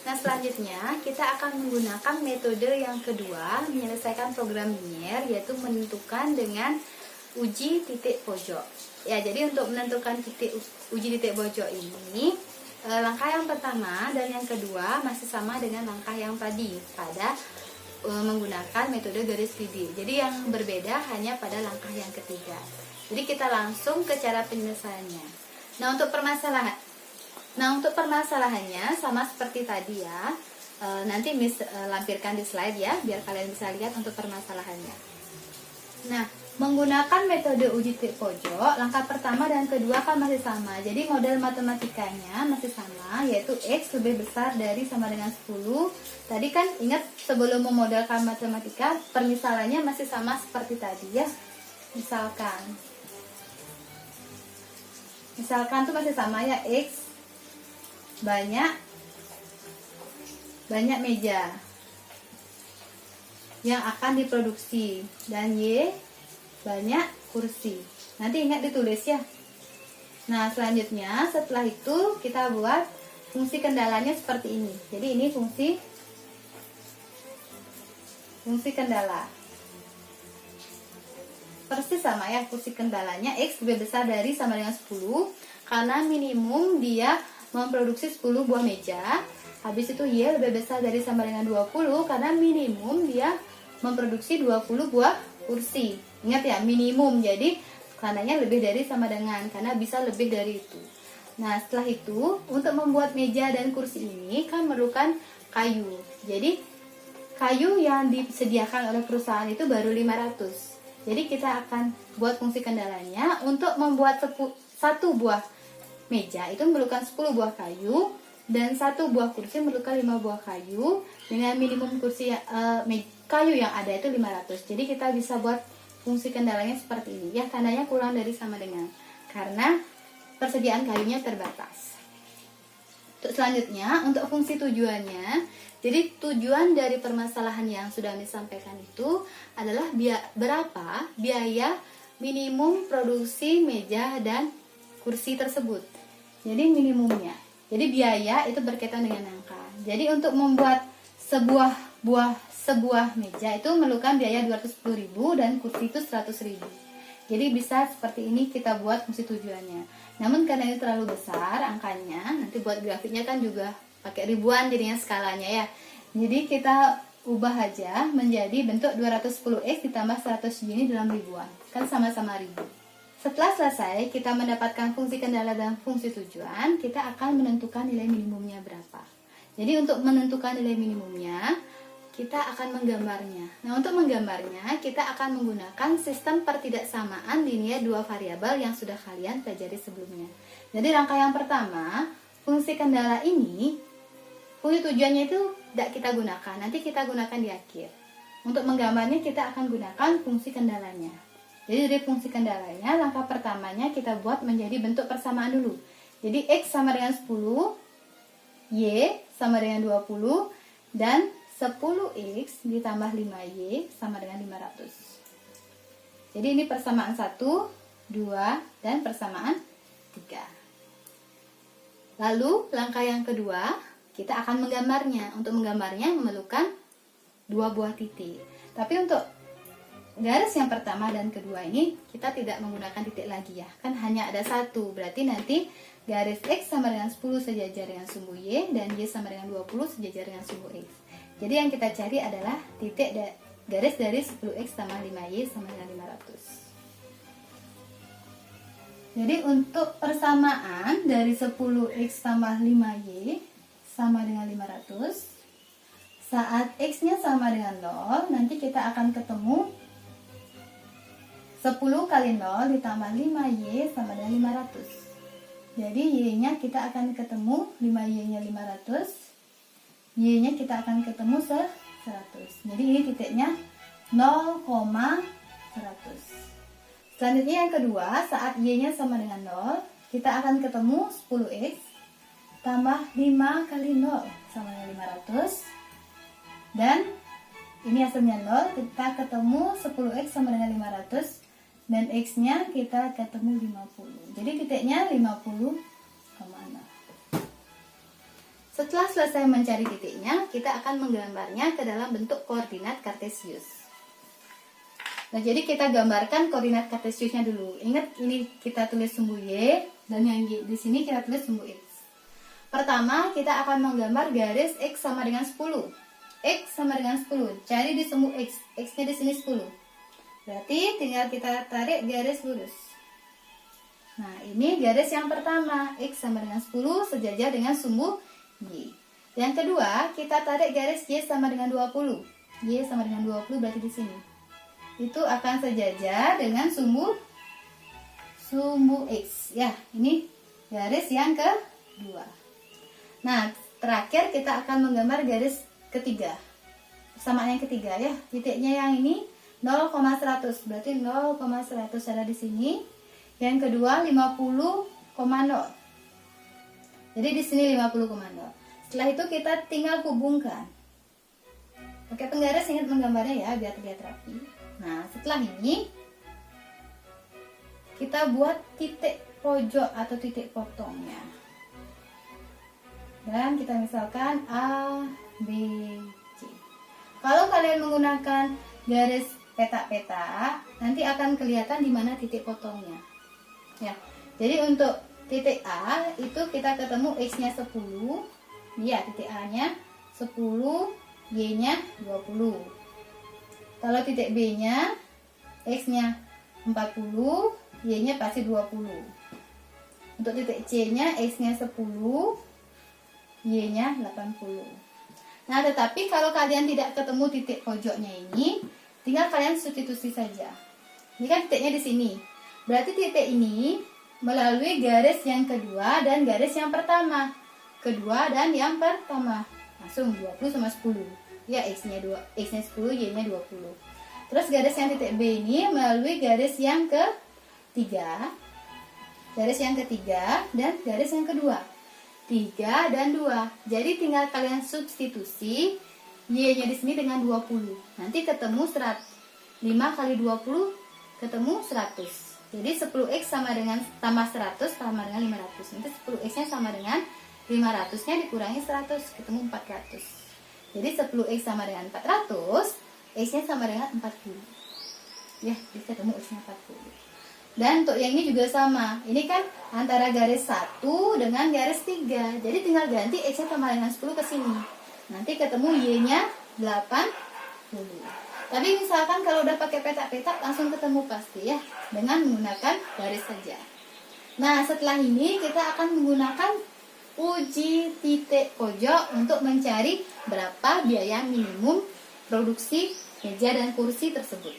Nah, selanjutnya kita akan menggunakan metode yang kedua menyelesaikan program linear, yaitu menentukan dengan uji titik pojok. Ya, jadi untuk menentukan uji titik pojok ini, langkah yang pertama dan yang kedua masih sama dengan langkah yang tadi pada menggunakan metode garis lidi. Jadi yang berbeda hanya pada langkah yang ketiga. Jadi kita langsung ke cara penyelesaiannya. Nah, untuk permasalahannya sama seperti tadi ya. Nanti Miss lampirkan di slide ya, biar kalian bisa lihat untuk permasalahannya. Nah, menggunakan metode uji titik pojok, langkah pertama dan kedua kan masih sama. Jadi model matematikanya masih sama, yaitu X lebih besar dari sama dengan 10. Tadi kan ingat sebelum memodelkan matematika, permisalannya masih sama seperti tadi ya. Misalkan tuh masih sama ya, X banyak meja yang akan diproduksi dan Y banyak kursi. Nanti ingat ditulis ya. Nah, selanjutnya setelah itu kita buat fungsi kendalanya seperti ini. Jadi ini fungsi kendala. Persis sama ya, fungsi kendalanya X lebih besar dari sama dengan 10 karena minimum dia memproduksi 10 buah meja. Habis itu Y lebih besar dari sama dengan 20 karena minimum dia memproduksi 20 buah kursi. Ingat ya, minimum, jadi karenanya lebih dari sama dengan, karena bisa lebih dari itu. Nah, setelah itu untuk membuat meja dan kursi ini kan memerlukan kayu. Jadi kayu yang disediakan oleh perusahaan itu baru 500. Jadi kita akan buat fungsi kendalanya. Untuk membuat satu buah meja itu memerlukan 10 buah kayu, dan satu buah kursi memerlukan 5 buah kayu, dengan minimum kayu yang ada itu 500. Jadi kita bisa buat fungsi kendalanya seperti ini ya, tandanya kurang dari sama dengan, karena persediaan kayunya terbatas. Untuk selanjutnya, untuk fungsi tujuannya, jadi tujuan dari permasalahan yang sudah disampaikan itu adalah berapa biaya minimum produksi meja dan kursi tersebut. Jadi minimumnya. Jadi biaya itu berkaitan dengan angka. Jadi untuk membuat sebuah meja itu memerlukan biaya 210.000 dan kursi itu 100.000. Jadi bisa seperti ini kita buat fungsi tujuannya. Namun karena ini terlalu besar angkanya, nanti buat grafiknya kan juga pakai ribuan jadinya skalanya ya. Jadi kita ubah aja menjadi bentuk 210x ditambah 100y ini dalam ribuan. Kan sama-sama ribu. Setelah selesai kita mendapatkan fungsi kendala dan fungsi tujuan, kita akan menentukan nilai minimumnya berapa. Jadi untuk menentukan nilai minimumnya, kita akan menggambarnya. Nah, untuk menggambarnya, kita akan menggunakan sistem pertidaksamaan linear dua variabel yang sudah kalian pelajari sebelumnya. Jadi langkah yang pertama, fungsi kendala ini, fungsi tujuannya itu tidak kita gunakan, nanti kita gunakan di akhir. Untuk menggambarnya kita akan gunakan fungsi kendalanya. Jadi dari fungsi kendalanya, langkah pertamanya kita buat menjadi bentuk persamaan dulu. Jadi X sama dengan 10, Y sama dengan 20, dan 10x ditambah 5y sama dengan 500. Jadi ini persamaan 1, 2, dan persamaan 3. Lalu langkah yang kedua, kita akan menggambarnya. Untuk menggambarnya memerlukan 2 buah titik. Tapi untuk garis yang pertama dan kedua ini kita tidak menggunakan titik lagi ya. Kan hanya ada 1. Berarti nanti garis X sama dengan 10 sejajar dengan sumbu Y, dan Y sama dengan 20 sejajar dengan sumbu X. Jadi yang kita cari adalah titik garis dari 10x tambah 5y sama dengan 500. Jadi untuk persamaan dari 10x tambah 5y sama dengan 500, saat x-nya sama dengan 0, nanti kita akan ketemu 10 kali 0 ditambah 5y sama dengan 500. Jadi y-nya kita akan ketemu 5y-nya 500, y-nya kita akan ketemu 100. Jadi ini titiknya 0,100. Selanjutnya yang kedua, saat y-nya sama dengan 0, kita akan ketemu 10x tambah 5 kali 0 sama dengan 500. Dan ini hasilnya 0, kita ketemu 10x sama dengan 500, dan x-nya kita ketemu 50. Jadi titiknya 50,0. Setelah selesai mencari titiknya, kita akan menggambarnya ke dalam bentuk koordinat kartesius. Nah, jadi kita gambarkan koordinat kartesiusnya dulu. Ingat, ini kita tulis sumbu Y, dan yang di sini kita tulis sumbu X. Pertama, kita akan menggambar garis X sama dengan 10. X sama dengan 10. Cari di sumbu X. X-nya di sini 10. Berarti tinggal kita tarik garis lurus. Nah, ini garis yang pertama. X sama dengan 10 sejajar dengan sumbu Y. Yang kedua, kita tarik garis Y sama dengan 20. Y sama dengan 20 berarti di sini. Itu akan sejajar dengan sumbu X. Ya, ini garis yang kedua. Nah, terakhir kita akan menggambar garis ketiga. Persamaan yang ketiga ya. Titiknya yang ini 0,100. Berarti 0,100 ada di sini. Yang kedua 50,0. Jadi di sini 50,0. Setelah itu kita tinggal hubungkan. Pakai penggaris, ingat menggambarnya ya biar terlihat rapi. Nah, setelah ini kita buat titik pojok atau titik potongnya. Dan kita misalkan A, B, C. Kalau kalian menggunakan garis petak-petak, nanti akan kelihatan di mana titik potongnya. Ya. Jadi untuk titik A itu kita ketemu X-nya 10. Ya, titik A-nya 10, Y-nya 20. Kalau titik B-nya X-nya 40, Y-nya pasti 20. Untuk titik C-nya X-nya 10, Y-nya 80. Nah, tetapi kalau kalian tidak ketemu titik pojoknya ini, tinggal kalian substitusi saja. Ini kan titiknya di sini. Berarti titik ini melalui garis yang kedua dan garis yang pertama. Kedua dan yang pertama. Langsung 20 sama 10. Ya, X-nya 10, Y-nya 20. Terus garis yang titik B ini melalui garis yang ketiga. Garis yang ketiga dan garis yang kedua. 3 dan 2. Jadi tinggal kalian substitusi Y-nya di sini dengan 20. Nanti ketemu 100. 5 kali 20 ketemu 100. Jadi 10X sama dengan tambah 100 sama dengan 500. Nanti 10X-nya sama dengan 500-nya dikurangi 100, ketemu 400. Jadi 10X sama dengan 400, X-nya sama dengan 40. Ya, jadi ketemu X-nya 40. Dan untuk yang ini juga sama. Ini kan antara garis 1 dengan garis 3. Jadi tinggal ganti X-nya sama dengan 10 ke sini. Nanti ketemu Y-nya 80. Tapi misalkan kalau udah pakai petak-petak langsung ketemu pasti ya, dengan menggunakan garis saja. Nah, setelah ini kita akan menggunakan uji titik pojok untuk mencari berapa biaya minimum produksi meja dan kursi tersebut.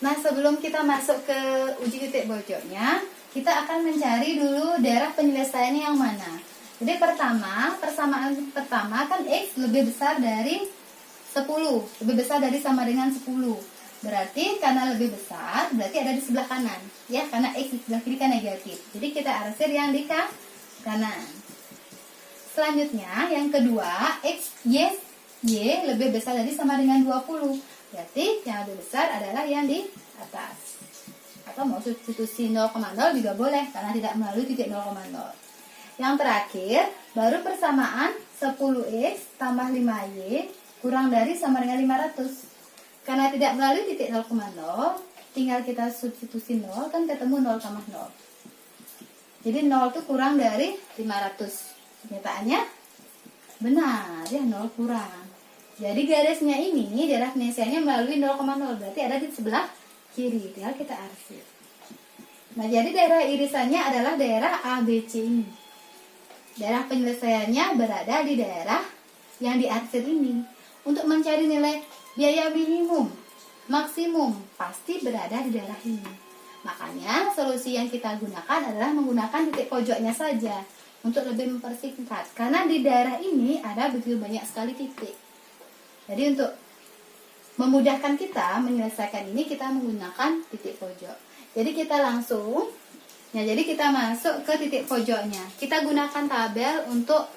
Nah, sebelum kita masuk ke uji titik pojoknya, kita akan mencari dulu daerah penyelesaiannya yang mana. Jadi persamaan pertama kan X lebih besar dari 10, lebih besar dari sama dengan 10. Berarti karena lebih besar, berarti ada di sebelah kanan. Ya, karena X di sebelah kiri kan negatif. Jadi kita arsir yang di kanan. Selanjutnya, yang kedua, Y lebih besar dari sama dengan 20. Berarti yang lebih besar adalah yang di atas. Atau mau substitusi 0,0 juga boleh, karena tidak melalui titik 0,0. Yang terakhir, baru persamaan 10X tambah 5Y kurang dari sama dengan 500. Karena tidak melalui titik 0,0, tinggal kita substitusi 0, kan ketemu 0,0. Jadi 0 itu kurang dari 500. Kenyataannya benar ya, 0 kurang. Jadi garisnya ini, daerah penyelesaiannya melalui 0,0, berarti ada di sebelah kiri. Tinggal kita arsir. Nah, jadi daerah irisannya adalah daerah ABC ini. Daerah penyelesaiannya berada di daerah yang diarsir ini. Untuk mencari nilai biaya minimum, maksimum, pasti berada di daerah ini. Makanya solusi yang kita gunakan adalah menggunakan titik pojoknya saja untuk lebih mempersingkat. Karena di daerah ini ada begitu banyak sekali titik. Jadi untuk memudahkan kita menyelesaikan ini, kita menggunakan titik pojok. Jadi kita langsung, ya jadi kita masuk ke titik pojoknya. Kita gunakan tabel untuk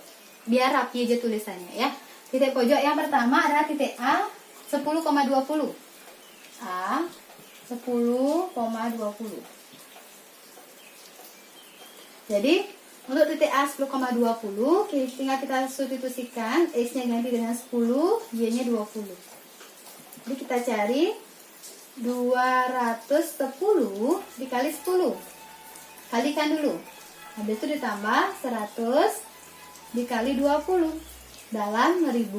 biar rapi aja tulisannya ya. Titik pojok yang pertama adalah titik A 10,20. A 10,20. Jadi Untuk titik A 10,20, tinggal kita substitusikan, X-nya ganti dengan 10, Y-nya 20. Jadi kita cari 210 dikali 10. Kalikan dulu. Habis itu ditambah 100 dikali 20 dalam 1000.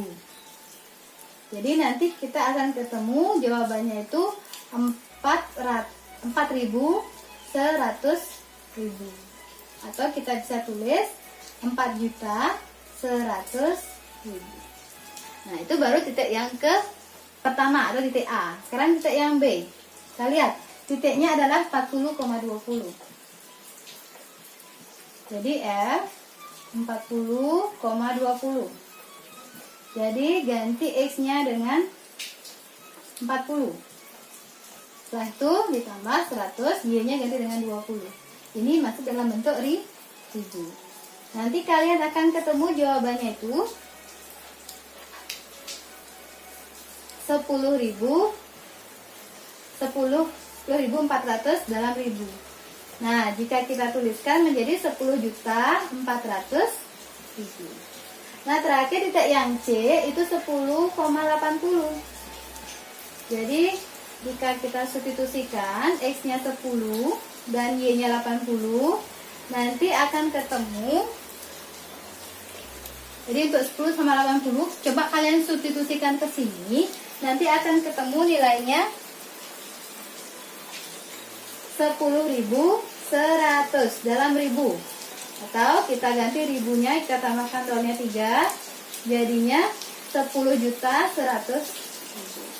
Jadi nanti kita akan ketemu jawabannya itu 4.100.000. Atau kita bisa tulis 4.100.000. Nah, itu baru titik yang ke pertama atau titik A. Sekarang titik yang B. Kita lihat, titiknya adalah 40,20. Jadi F 40,20. Jadi ganti X-nya dengan 40. Setelah itu ditambah 100, Y-nya ganti dengan 20. Ini masuk dalam bentuk ribu. Nanti kalian akan ketemu jawabannya itu 10.400 dalam 1000. Nah, jika kita tuliskan menjadi 10.400.000. Nah, terakhir titik yang C itu 10,80. Jadi, jika kita substitusikan X-nya 10 dan Y-nya 80, nanti akan ketemu. Jadi untuk 10 sama 80, coba kalian substitusikan ke sini, nanti akan ketemu nilainya 10.100 dalam 1000. Atau kita ganti ribunya, kita tambahkan nolnya 3, jadinya 10.100.000.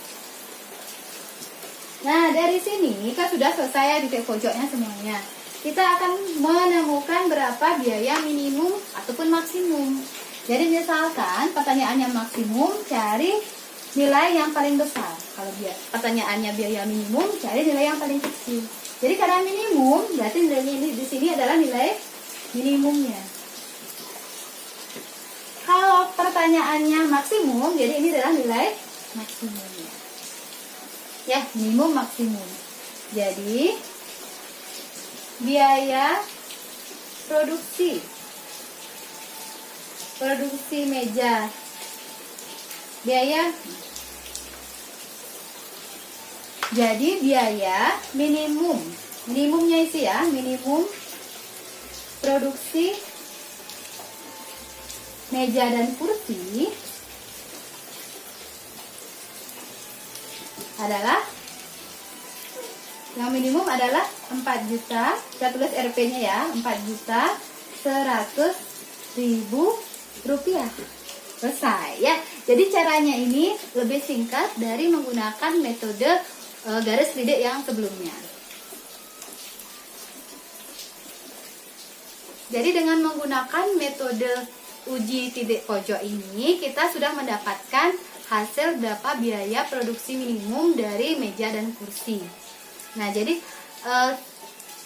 Nah, dari sini kan sudah selesai ya titik pojoknya semuanya. Kita akan menemukan berapa biaya minimum ataupun maksimum. Jadi misalkan pertanyaannya maksimum, cari nilai yang paling besar. Kalau pertanyaannya biaya minimum, cari nilai yang paling kecil. Jadi karena minimum, berarti nilainya ini di sini adalah nilai minimumnya. Kalau pertanyaannya maksimum, jadi ini adalah nilai maksimumnya. Ya, minimum maksimum. Jadi biaya produksi meja, jadi biaya minimumnya isi ya, minimum produksi meja dan kursi adalah, yang minimum adalah 4 juta. Kita tulis Rp-nya ya, 4.100.000 rupiah. Selesai ya. Jadi caranya ini lebih singkat dari menggunakan metode garis lidik yang sebelumnya. Jadi dengan menggunakan metode uji titik pojok ini, kita sudah mendapatkan hasil berapa biaya produksi minimum dari meja dan kursi. Nah, jadi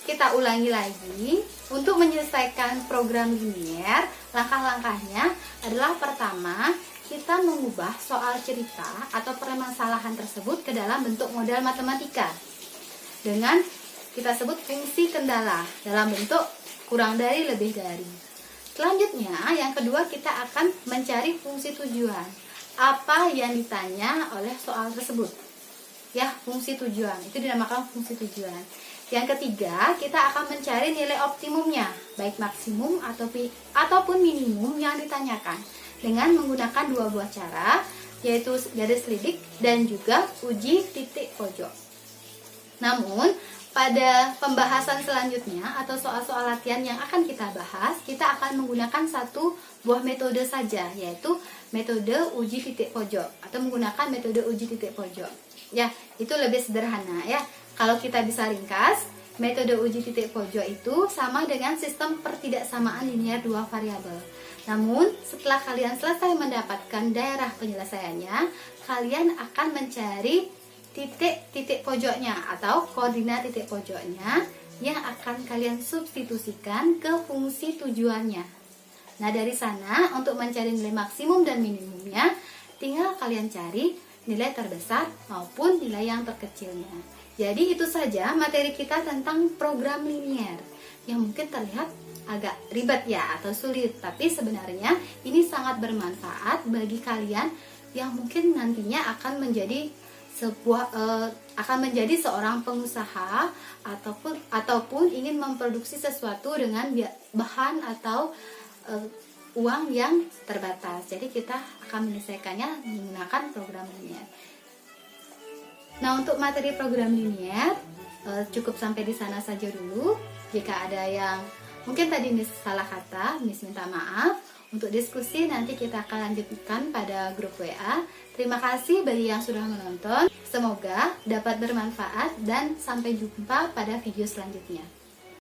kita ulangi lagi. Untuk menyelesaikan program linier, langkah-langkahnya adalah pertama, kita mengubah soal cerita atau permasalahan tersebut ke dalam bentuk modal matematika dengan kita sebut fungsi kendala dalam bentuk kurang dari, lebih dari. Selanjutnya, yang kedua, kita akan mencari fungsi tujuan. Apa yang ditanya oleh soal tersebut? Ya, fungsi tujuan. Itu dinamakan fungsi tujuan. Yang ketiga, kita akan mencari nilai optimumnya, baik maksimum ataupun minimum yang ditanyakan dengan menggunakan dua buah cara, yaitu garis lidik dan juga uji titik pojok. Namun, pada pembahasan selanjutnya atau soal-soal latihan yang akan kita bahas, kita akan menggunakan satu buah metode saja, yaitu metode uji titik pojok atau menggunakan metode uji titik pojok. Ya, itu lebih sederhana ya. Kalau kita bisa ringkas, metode uji titik pojok itu sama dengan sistem pertidaksamaan linear dua variabel. Namun, setelah kalian selesai mendapatkan daerah penyelesaiannya, kalian akan mencari titik-titik pojoknya atau koordinat titik pojoknya yang akan kalian substitusikan ke fungsi tujuannya. Nah, dari sana untuk mencari nilai maksimum dan minimumnya, tinggal kalian cari nilai terbesar maupun nilai yang terkecilnya. Jadi itu saja materi kita tentang program linier yang mungkin terlihat agak ribet ya atau sulit, tapi sebenarnya ini sangat bermanfaat bagi kalian yang mungkin nantinya akan menjadi seorang pengusaha ataupun ingin memproduksi sesuatu dengan bahan atau uang yang terbatas. Jadi kita akan menyelesaikannya menggunakan program linier. Nah, untuk materi program linier cukup sampai di sana saja dulu. Jika ada yang mungkin tadi Miss salah kata, Miss minta maaf. Untuk diskusi nanti kita akan lanjutkan pada grup WA. Terima kasih bagi yang sudah menonton. Semoga dapat bermanfaat dan sampai jumpa pada video selanjutnya.